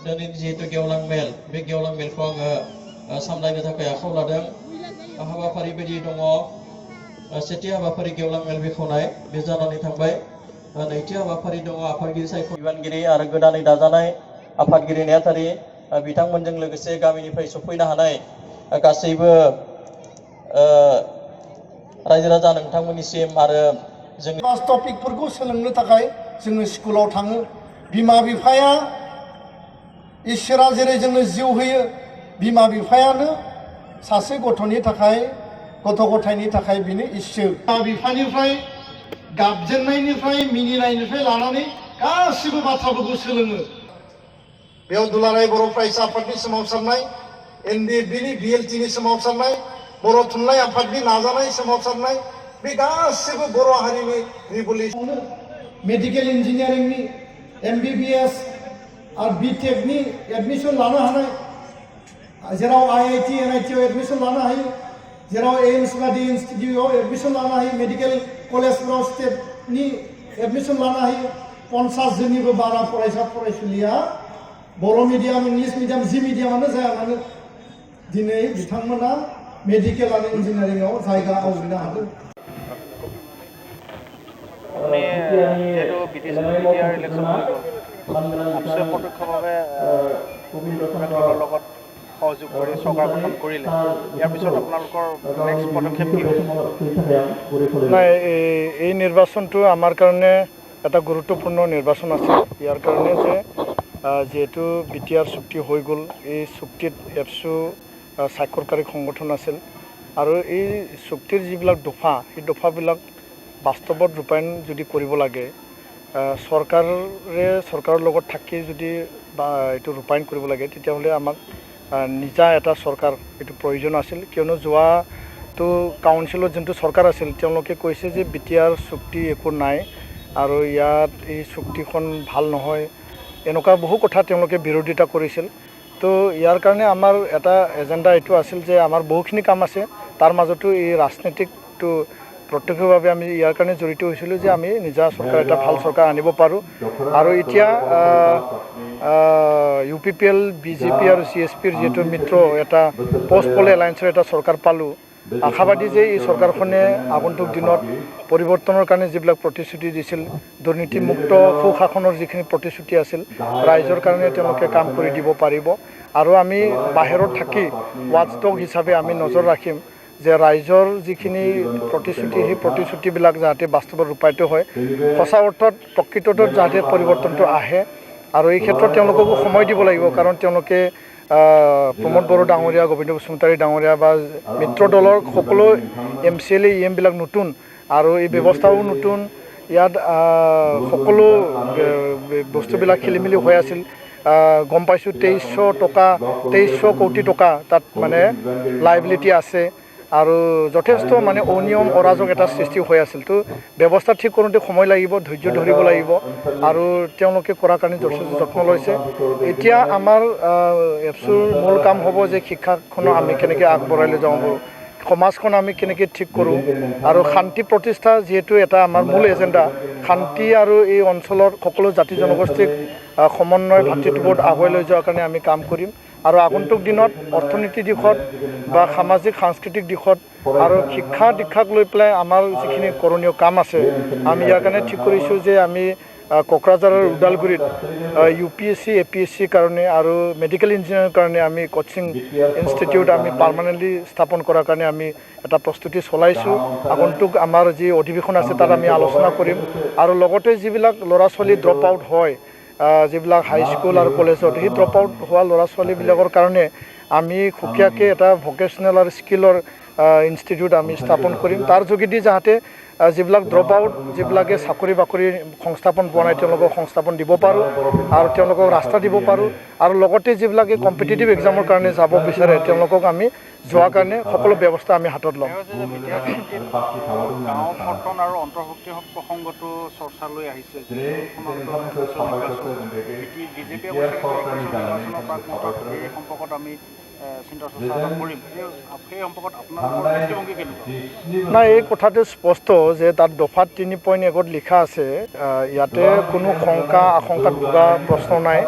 दिनै जिहेतु गेवलां मेल बे गेवलां मेलखौ आङो सामलायनो थाखाय आखायाव लादों हाबाफारि बायदि दङ सेथि हाबाफारि गेवलां मेल बेखेवनाय बे जानानै थांबाय नैथि हाबाफारि दङ आफादगिरि सायख' बिबानगिरि आरो गोदानै दाजानाय आफादगिरि नेहाथारि बिथांमोनजों लोगोसे गामिनिफ्राय सफैनो हानाय गासैबो रायजो राजा नोंथांमोननिसिम आरो जों टपिकफोरखौ सोलोंनो थाखाय जोङो स्कुलाव थाङो बिमा बिफाया इसोरा जेरै जोंनो जिउ होयो बिमा बिफायानो सासे गथ'नि थाखाय गथ' गथायनि थाखाय बिनो इसोर बिमा बिफानिफ्राय गाबजेननायनिफ्राय मिनिनायनिफ्राय लानानै गासिबो बाथ्राफोरखौ सोलोङो बेयाव दुलाराय बर' फरायसा आफादनि सोमावसारनाय एनडिएफबिनि बिएलटिनि सोमावसारनाय बर' थुनलाइ आफादनि नाजानाय सोमावसारनाय बे गासिबो बर' हारिनि रिभलिउसन मेडिकेल इन्जिनियारिंनि एमबिबिएस और बीटेकनि एडमिशन लानो हानाय जेराव आईआईटी एनआईटी एडमिशन लानो हायो जेराव एम्स बायदि इन्स्टिट्यूटआव एडमिशन लानो हायो मेडिकेल कलेजफोराव स्टेटनि एडमिशन लानो हायो 50 जननिबो बारा फरायसा फरायसुलिया बर' मिडियाम इंलिश मिडियाम जि मिडियामानो जाया मानो दिनै बिथांमोना मेडिकेल आरो इन्जिनियारिंआव जायगा आवग्रिनो हादों যেহেতু বিটিআৰ ইলেকশ্যন হৈ গ'ল আপচে প্ৰত্যক্ষভাৱে দলৰ লগত সহযোগ কৰি চৰকাৰ গঠন কৰিলে ইয়াৰ পিছত আপোনালোকৰ নেক্সট পদক্ষেপ কি হ'ব? নাই এই নিৰ্বাচনটো আমাৰ কাৰণে এটা গুৰুত্বপূৰ্ণ নিৰ্বাচন আছে ইয়াৰ কাৰণে যে যেহেতু বিটিআৰ চুক্তি হৈ গ'ল এই চুক্তিত এপছু স্বাক্ষৰকাৰী সংগঠন আছিল আৰু এই চুক্তিৰ যিবিলাক দফা সেই দফাবিলাক বাস্তৱত ৰূপায়ণ যদি কৰিব লাগে চৰকাৰৰ লগত থাকি যদি বা এইটো ৰূপায়ণ কৰিব লাগে তেতিয়াহ'লে আমাক নিজা এটা চৰকাৰ এইটো প্ৰয়োজন আছিল কিয়নো যোৱাটো কাউন্সিলত যোনটো চৰকাৰ আছিল তেওঁলোকে কৈছে যে বিটিআৰ চুক্তি একো নাই আৰু ইয়াত এই চুক্তিখন ভাল নহয় এনেকুৱা বহু কথা তেওঁলোকে বিৰোধিতা কৰিছিল তো ইয়াৰ কাৰণে আমাৰ এটা এজেণ্ডা এইটো আছিল যে আমাৰ বহুখিনি কাম আছে তাৰ মাজতো এই ৰাজনীতিকটো প্ৰত্যক্ষভাৱে আমি ইয়াৰ কাৰণে জড়িত হৈছিলোঁ যে আমি নিজা চৰকাৰ এটা ভাল চৰকাৰ আনিব পাৰোঁ আৰু এতিয়া UPPL BJP আৰু CSPৰ যিহেতু মিত্ৰ এটা পোষ্ট পল এলায়েন্সৰ এটা চৰকাৰ পালোঁ আশাবাদী যে এই চৰকাৰখনে আগন্তুক দিনত পৰিৱৰ্তনৰ কাৰণে যিবিলাক প্ৰতিশ্ৰুতি দিছিল দুৰ্নীতিমুক্ত সুশাসনৰ যিখিনি প্ৰতিশ্ৰুতি আছিল ৰাইজৰ কাৰণে তেওঁলোকে কাম কৰি দিব পাৰিব আৰু আমি বাহিৰত থাকি ৱাটছডগ হিচাপে আমি নজৰ ৰাখিম যে ৰাইজৰ যিখিনি প্ৰতিশ্ৰুতি সেই প্ৰতিশ্ৰুতিবিলাক যাতে বাস্তৱত ৰূপায়িত হয় সঁচা অৰ্থত প্ৰকৃতত যাতে পৰিৱৰ্তনটো আহে আৰু এই ক্ষেত্ৰত তেওঁলোককো সময় দিব লাগিব কাৰণ তেওঁলোকে প্ৰমোদ বড়ো ডাঙৰীয়া গোবিন্দ বসুমতাৰী ডাঙৰীয়া বা মিত্ৰ দলৰ সকলো MCLA EMবিলাক নতুন আৰু এই ব্যৱস্থাও নতুন ইয়াত সকলো বস্তুবিলাক খেলিমেলি হৈ আছিল গম পাইছোঁ 2300 কোটি টকা তাত মানে লাইবিলিটি আছে আৰু যথেষ্ট মানে অনিয়ম অৰাজক এটা সৃষ্টি হৈ আছিল তো ব্যৱস্থা ঠিক কৰোঁতে সময় লাগিব ধৈৰ্য ধৰিব লাগিব আৰু তেওঁলোকে কৰাৰ কাৰণে যথেষ্ট যত্ন লৈছে এতিয়া আমাৰ এপছুৰ মূল কাম হ'ব যে শিক্ষাখন আমি কেনেকৈ আগবঢ়াই লৈ যাওঁ সমাজখন আমি কেনেকৈ ঠিক কৰোঁ আৰু শান্তি প্ৰতিষ্ঠা যিহেতু এটা আমাৰ মূল এজেণ্ডা শান্তি আৰু এই অঞ্চলৰ সকলো জাতি জনগোষ্ঠীক সমন্বয় ভাতৃত্ববোধ আগুৱাই লৈ যোৱাৰ কাৰণে আমি কাম কৰিম আৰু আগন্তুক দিনত অৰ্থনীতিৰ দিশত বা সামাজিক সাংস্কৃতিক দিশত আৰু শিক্ষা দীক্ষাক লৈ পেলাই আমাৰ যিখিনি কৰণীয় কাম আছে আমি ইয়াৰ কাৰণে ঠিক কৰিছোঁ যে আমি কোকৰাঝাৰ আৰু ওদালগুৰিত UPSC APSC কাৰণে আৰু মেডিকেল ইঞ্জিনিয়াৰিঙৰ কাৰণে আমি কোচিং ইনষ্টিটিউট আমি পাৰ্মানেণ্টলি স্থাপন কৰাৰ কাৰণে আমি এটা প্ৰস্তুতি চলাইছোঁ আগন্তুক আমাৰ যি অধিৱেশন আছে তাত আমি আলোচনা কৰিম আৰু লগতে যিবিলাক ল'ৰা ছোৱালী ড্ৰপ আউট হয় যিবিলাক হাইস্কুল আৰু কলেজত সেই ড্ৰপ আউট হোৱা ল'ৰা ছোৱালীবিলাকৰ কাৰণে আমি সুকীয়াকৈ এটা ভকেশ্যনেল আৰু স্কিলৰ ইনষ্টিটিউট আমি স্থাপন কৰিম তাৰ যোগেদি যাতে যিবিলাক ড্ৰপ আউট যিবিলাকে চাকৰি বাকৰি সংস্থাপন পোৱা নাই তেওঁলোকক সংস্থাপন দিব পাৰোঁ আৰু তেওঁলোকক ৰাস্তা দিব পাৰোঁ আৰু লগতে যিবিলাকে কম্পিটিটিভ এক্সামৰ কাৰণে যাব বিচাৰে তেওঁলোকক আমি যোৱাৰ কাৰণে সকলো ব্যৱস্থা আমি হাতত ল'ম। গাঁও কৰ্তন আৰু অন্তৰ্ভুক্তি প্ৰসংগটো চৰ্চালৈ আহিছে যে বিজেপিয়ে এই সম্পৰ্কত আমি চিন্তা চৰ্চা কৰিম, সেই সম্পৰ্কত আপোনালোকৰ দৃষ্টিভংগী কেনেকুৱা? নাই, এই কথাটো স্পষ্ট যে তাত দফা 3.1 লিখা আছে, ইয়াতে কোনো শংকা আশংকাত ভোগা প্ৰশ্ন নাই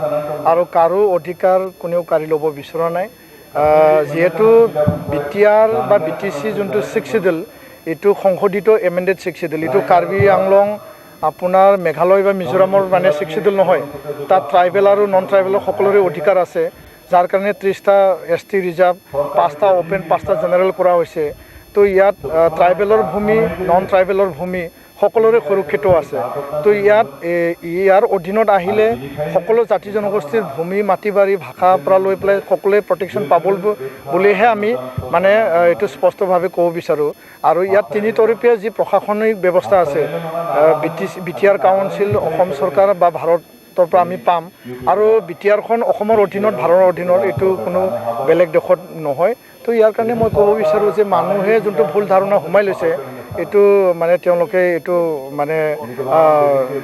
আৰু কাৰো অধিকাৰ কোনেও কাঢ়ি ল'ব বিচৰা নাই। যিহেতু BTR বা BTC যোনটো 6 শিডিউল, এইটো সংশোধিত এমেণ্ডেড 6 শিডিউল, এইটো কাৰ্বি আংলং আপোনাৰ মেঘালয় বা মিজোৰামৰ মানে 6 শিডিউল নহয়। তাত ট্ৰাইবেল আৰু নন ট্ৰাইবেলৰ সকলোৰে অধিকাৰ আছে, যাৰ কাৰণে 30টা ST ৰিজাৰ্ভ, 5টা অ'পেন, 5টা জেনেৰেল কৰা হৈছে। তো ইয়াত ট্ৰাইবেলৰ ভূমি, নন ট্ৰাইবেলৰ ভূমি সকলোৰে সুৰক্ষিত আছে। তো ইয়াৰ অধীনত আহিলে সকলো জাতি জনগোষ্ঠীৰ ভূমি, মাটি বাৰী, ভাষাৰ পৰা লৈ পেলাই সকলোৱে প্ৰটেকশ্যন পাব বুলিহে আমি মানে এইটো স্পষ্টভাৱে ক'ব বিচাৰোঁ। আৰু ইয়াত 3 তৰপীয়া যি প্ৰশাসনিক ব্যৱস্থা আছে, BTR কাউন্সিল, অসম চৰকাৰ বা ভাৰতৰ পৰা আমি পাম, আৰু BTRখন অসমৰ অধীনত, ভাৰতৰ অধীনত, এইটো কোনো বেলেগ দেশত নহয়। তো ইয়াৰ কাৰণে মই ক'ব বিচাৰোঁ যে মানুহে যোনটো ভুল ধাৰণা সোমাই লৈছে, এইটো মানে তেওঁলোকে এইটো মানে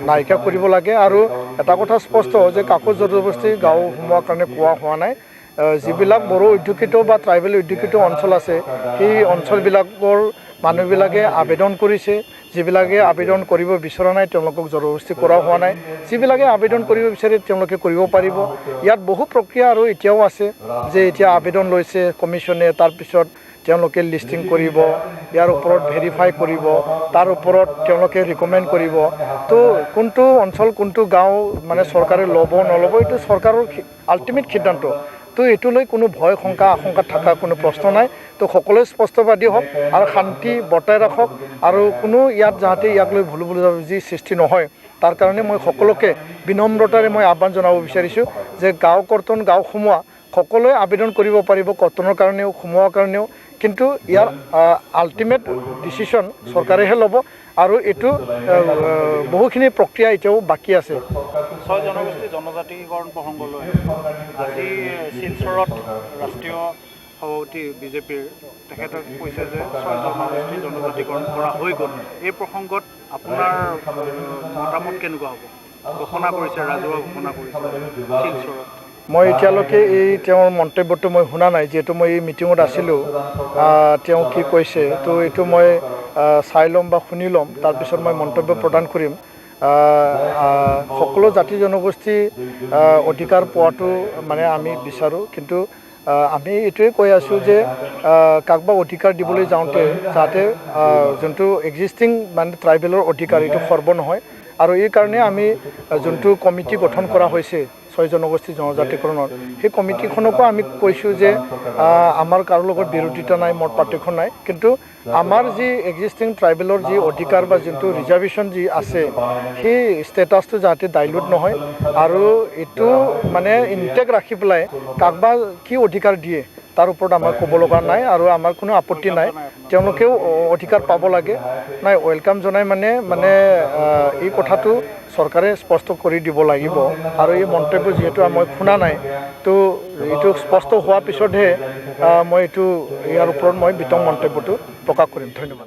নাইকিয়া কৰিব লাগে। আৰু এটা কথা স্পষ্ট যে কাকো জবৰদস্তি গাঁও সোমোৱাৰ কাৰণে কোৱা হোৱা নাই। যিবিলাক বড়ো অধ্যুষিত বা ট্ৰাইবেল অধ্যুষিত অঞ্চল আছে, সেই অঞ্চলবিলাকৰ মানুহবিলাকে আবেদন কৰিছে। যিবিলাকে আবেদন কৰিব বিচৰা নাই তেওঁলোকক জবৰদস্তি কৰা হোৱা নাই। যিবিলাকে আবেদন কৰিব বিচাৰে তেওঁলোকে কৰিব পাৰিব। ইয়াত বহু প্ৰক্ৰিয়া আৰু এতিয়াও আছে, যে এতিয়া আবেদন লৈছে কমিশ্যনে, তাৰপিছত তেওঁলোকে লিষ্টিং কৰিব, ইয়াৰ ওপৰত ভেৰিফাই কৰিব, তাৰ ওপৰত তেওঁলোকে ৰিকমেণ্ড কৰিব। তো কোনটো অঞ্চল কোনটো গাঁও মানে চৰকাৰে ল'ব নল'ব, এইটো চৰকাৰৰ আল্টিমেট সিদ্ধান্ত। তো এইটো লৈ কোনো ভয় শংকা আশংকাত থকা কোনো প্ৰশ্ন নাই। তো সকলোৱে স্পষ্টবাদী হওক আৰু শান্তি বৰ্তাই ৰাখক, আৰু কোনো ইয়াত যাতে ইয়াক লৈ ভুল বুজাবুজি সৃষ্টি নহয়, তাৰ কাৰণে মই সকলোকে বিনম্ৰতাৰে মই আহ্বান জনাব বিচাৰিছোঁ যে গাঁও কৰ্তন, গাঁও সোমোৱা সকলোৱে আবেদন কৰিব পাৰিব, কৰ্তনৰ কাৰণেও সোমোৱাৰ কাৰণেও। কিন্তু ইয়াৰ আল্টিমেট ডিচিশ্যন চৰকাৰেহে ল'ব, আৰু এইটো বহুখিনি প্ৰক্ৰিয়া এতিয়াও বাকী আছে। 6 জনগোষ্ঠী জনজাতিকৰণ প্ৰসংগলৈ আজি শিলচৰত ৰাষ্ট্ৰীয় সভাপতি BJPৰ তেখেতে কৈছে যে 6 জনগোষ্ঠী জনজাতিকৰণ কৰা হৈ গ'ল। এই প্ৰসংগত আপোনাৰ মতামত কেনেকুৱা হ'ব? ঘোষণা কৰিছে, ৰাজহুৱা ঘোষণা কৰিছে শিলচৰত। মই এতিয়ালৈকে এই তেওঁৰ মন্তব্যটো মই শুনা নাই, যিহেতু মই এই মিটিঙত আছিলোঁ। তেওঁ কি কৈছে তো এইটো মই চাই ল'ম বা শুনি ল'ম, তাৰপিছত মই মন্তব্য প্ৰদান কৰিম। সকলো জাতি জনগোষ্ঠী অধিকাৰ পোৱাটো মানে আমি বিচাৰোঁ, কিন্তু আমি এইটোৱে কৈ আছোঁ যে কাকবা অধিকাৰ দিবলৈ যাওঁতে যাতে যোনটো এক্সিষ্টিং মানে ট্ৰাইবেলৰ অধিকাৰ এইটো সৰ্ব নহয়। আৰু এই কাৰণে আমি যোনটো কমিটি গঠন কৰা হৈছে 6 জনগোষ্ঠী জনজাতিকৰণৰ, সেই কমিটিখনকো আমি কৈছোঁ যে আমাৰ কাৰো লগত বিৰোধিতা নাই, মত পাৰ্থক্য নাই, কিন্তু আমাৰ যি এক্সিষ্টিং ট্ৰাইবেলৰ যি অধিকাৰ বা যোনটো ৰিজাৰ্ভেশ্যন যি আছে, সেই ষ্টেটাছটো যাতে ডাইলুট নহয়, আৰু এইটো মানে ইনটেক ৰাখি পেলাই কাকবা কি অধিকাৰ দিয়ে তাৰ ওপৰত আমাৰ ক'ব লগা নাই, আৰু আমাৰ কোনো আপত্তি নাই। তেওঁলোকেও অধিকাৰ পাব লাগে, নাই ৱেলকাম জনাই মানে এই কথাটো চৰকাৰে স্পষ্ট কৰি দিব লাগিব। আৰু এই মন্তব্য যিহেতু মই শুনা নাই, তো এইটো স্পষ্ট হোৱাৰ পিছতহে মই এইটো ইয়াৰ ওপৰত মই বিতং মন্তব্যটো প্ৰকাশ কৰিম। ধন্যবাদ।